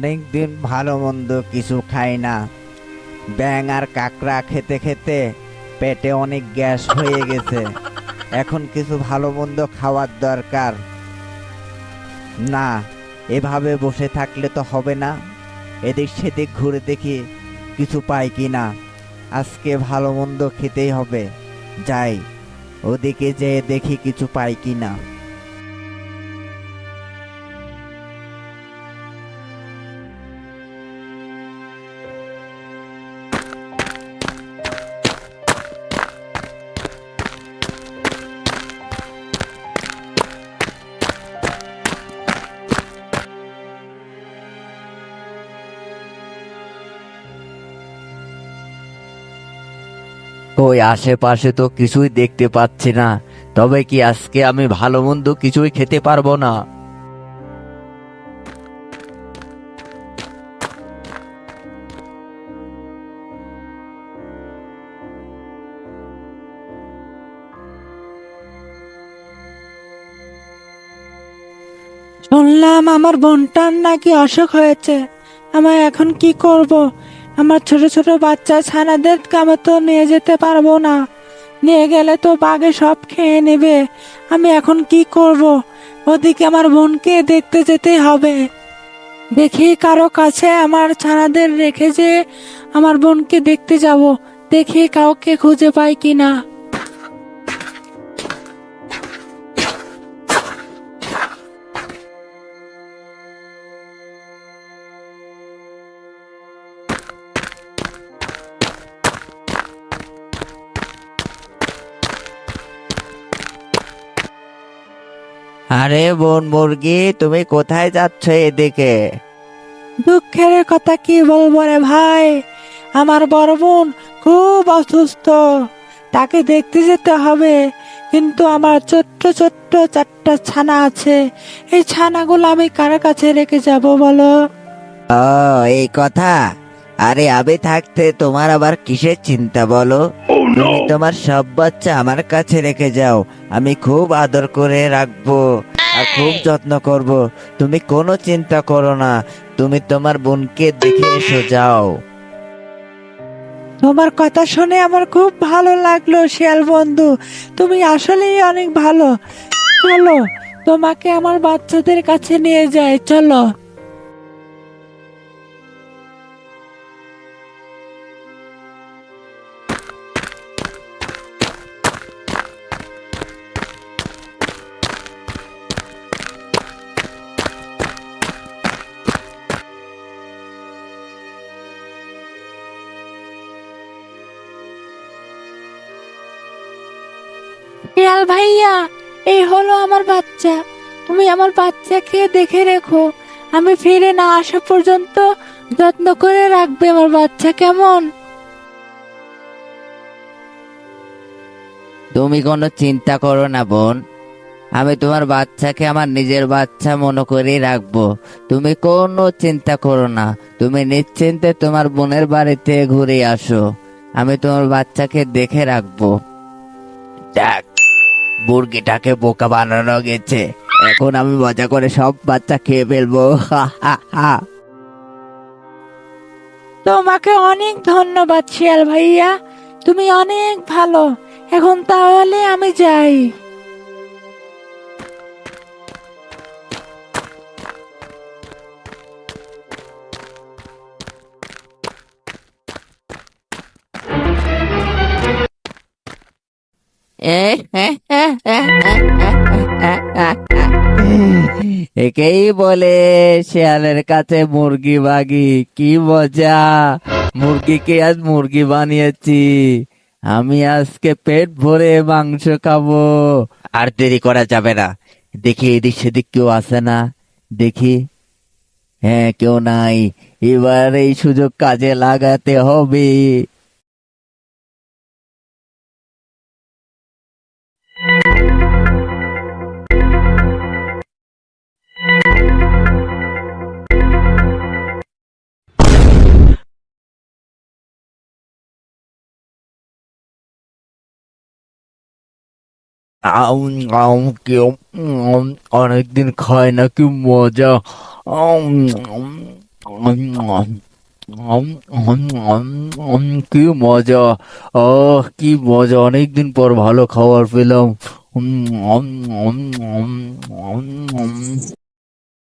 অনেক দিন ভালো মন্দ কিছু খাই না। ব্যাঙ আর কাঁকড়া খেতে খেতে পেটে অনেক গ্যাস হয়ে গেছে। এখন কিছু ভালো মন্দ খাওয়ার দরকার। না, এভাবে বসে থাকলে তো হবে না। এদিক সেদিক ঘুরে দেখি কিছু পাই কি না। আজকে ভালো মন্দ খেতেই হবে। যাই, ওদিকে যেয়ে দেখি কিছু পাই কি না। ওই আশেপাশে তো কিছুই দেখতে পাচ্ছি না। তবে কি আজকে আমি ভালো মন্দ কিছুই খেতে পারবো না? শুনলাম আমার বোনটার নাকি অসুখ হয়েছে। আমার এখন কি করব? আমার ছোট ছোট বাচ্চা ছানাদের আমি তো নিয়ে যেতে পারবো না। নিয়ে গেলে তো বাঘে সব খেয়ে নেবে। আমি এখন কি করব? ওদিকে আমার বোনকে দেখতে যেতেই হবে। দেখি কারো কাছে আমার ছানাদের রেখে যে আমার বোনকে দেখতে যাব। দেখি কাউকে খুঁজে পাই কিনা। আরে বোন মুরগি, তুমি কোথায় যাচ্ছ এদিকে? দুঃখের কথা কি বলবো রে ভাই, আমার বড় বোন খুব অসুস্থ। তাকে দেখতে যেতে হবে। কিন্তু আমার ছোট্ট ছোট্ট চারটা ছানা আছে। এই ছানাগুলো আমি কার কাছে রেখে যাব বলো? ও, এই কথা। আরে আমি থাকতে তোমার আবার কিসের চিন্তা বলো? তুমি তোমার সব বাচ্চা আমার কাছে রেখে যাও। আমি খুব আদর করে রাখবো আর খুব যত্ন করব। তুমি কোনো চিন্তা করো না। তুমি তোমার বোনকে দেখে এসো, যাও। তোমার কথা শুনে আমার খুব ভালো লাগলো শিয়াল বন্ধু। তুমি আসলেই অনেক ভালো। চলো, তোমাকে আমার বাচ্চাদের কাছে নিয়ে যাই, চলো। শিয়াল ভাইয়া, এই হলো আমার বাচ্চা। তুমি আমার বাচ্চাকে দেখে রেখো। আমি ফিরে না আসা পর্যন্ত যত্ন করে রাখবে আমার বাচ্চা, কেমন? তুমি কোনো চিন্তা করো না বোন। আমি তোমার বাচ্চাকে আমার নিজের বাচ্চা মনে করেই রাখবো। তুমি কোনো চিন্তা করো না। তুমি নিশ্চিন্তে তোমার বোনের বাড়িতে ঘুরে আসো। আমি তোমার বাচ্চাকে দেখে রাখবো। দেখ, মুরগিটাকে বোকা বানানো গেছে। এখন আমি মজা করে সব বাচ্চা খেয়ে ফেলবো। হা হা হা। তোমাকে অনেক ধন্যবাদ শিয়াল ভাইয়া। তুমি অনেক ভালো। এখন তাহলে আমি যাই। একেই বলে শেয়ালের কাছে মুরগি বাগি। কি মজা! মুরগিকে আজ মুরগি বানিয়েছি। আমি আজকে পেট ভরে মাংস খাবো। আর দেরি করা যাবে না। দেখি এদিক সেদিক কেউ আসে না। দেখি, হ্যাঁ, কেউ নাই। এবার এই সুযোগ কাজে লাগাতে হবে। আম আম কেউ অনেকদিন খায় না, কি মজা! আম, আম। কি মজা! কি মজা! অনেকদিন পর ভালো খাবার পেলাম।